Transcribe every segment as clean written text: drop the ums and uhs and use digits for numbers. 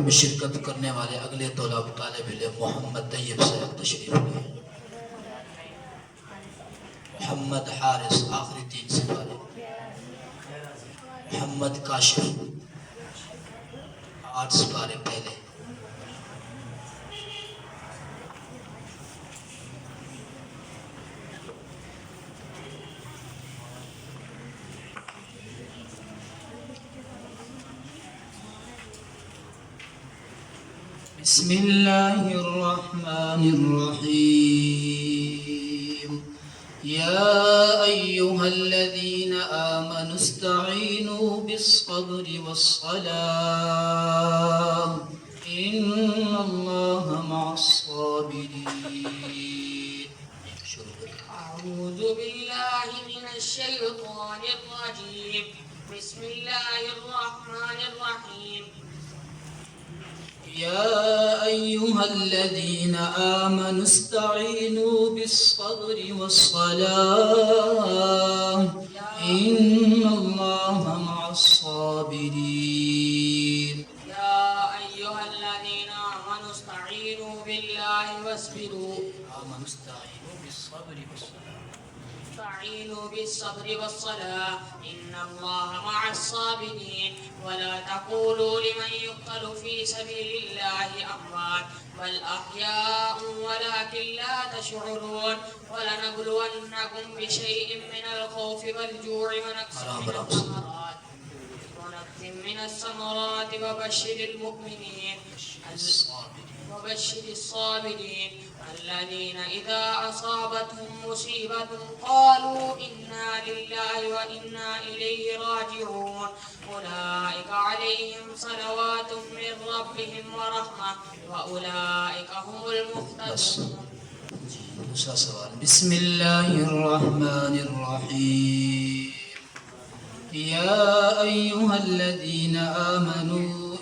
में शिरकत करने वाले अगले तौलाब तालिब इल्म मोहम्मद तैयब साहब तशरीफ लिए। मोहम्मद हारिस आखिरी 3 सिपारे, मोहम्मद काशिफ 8 सिपारे पहले। बिस्मिल्लाहिर्रहमानिर्रहीम। या अय्युहल्लज़ीना आमनु इस्तईनु बिस्सब्रि वस्सलाह इन्नल्लाहा मअस्साबिरीन। अऊज़ु बिल्लाहि मिनश शैतानिर रजीम। बिस्मिल्लाहिर्रहमानिर्रहीम। या अय्युहल्लज़ीना आमनु इस्तईनु बिस्सब्रि वस्सलाह इन्नल्लाहा मअस्साबिरीन। या अय्युहल्लज़ीना आमनु इस्तईनु बिल्लाहि वस्बिरु। आमनु इस्तईनु बिस्सब्रि वस्सलाह। استعينوا بالصبر والصلاة إن الله مع الصابرين ولا تقولوا لمن يقتل في سبيل الله أموات بل أحياء ولكن لا تشعرون ولنبلونكم بشيء من الخوف والجوع ونقص من الثمرات وبشر المؤمنين وبشر الصابرين الذين إذا أصابتهم مصيبة قالوا إنا لله وإنا إليه راجعون أولئك عليهم صلوات من ربهم ورحمة وأولئك هم المهتدون. दूसरा सवाल। बिस्मिल्लाहिर्रहमानिर्रहीम। या अय्युहल्लज़ीना आमनू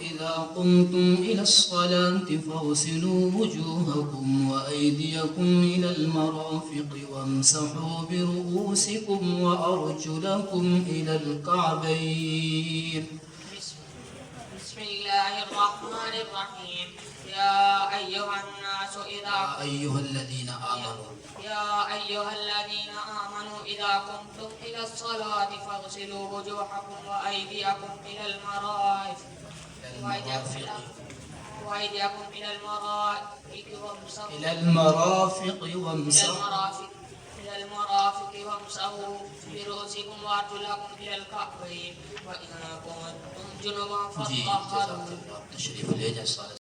इज़ा कुमतुम इलस्सलाति फ़ग़सिलू वुजूहकुम व अयदियकुम इलल मराफ़िक़ि वम्सहू बिरुऊसिकुम व अर्जुलकुम इलल कअबैन। बिस्मिल्लाहिर्रहमानिर्रहीम। या अय्युहन्नास इज़ा अय्युहल्लज़ीना आमनू يا أيها الذين آمنوا إذا قمتم إلى الصلاة فاغسلوا وجوهكم وأيديكم إلى المرافق وامسحوا برؤوسكم وأرجلكم إلى الكعبين وإن كنتم جنبا فاطهروا.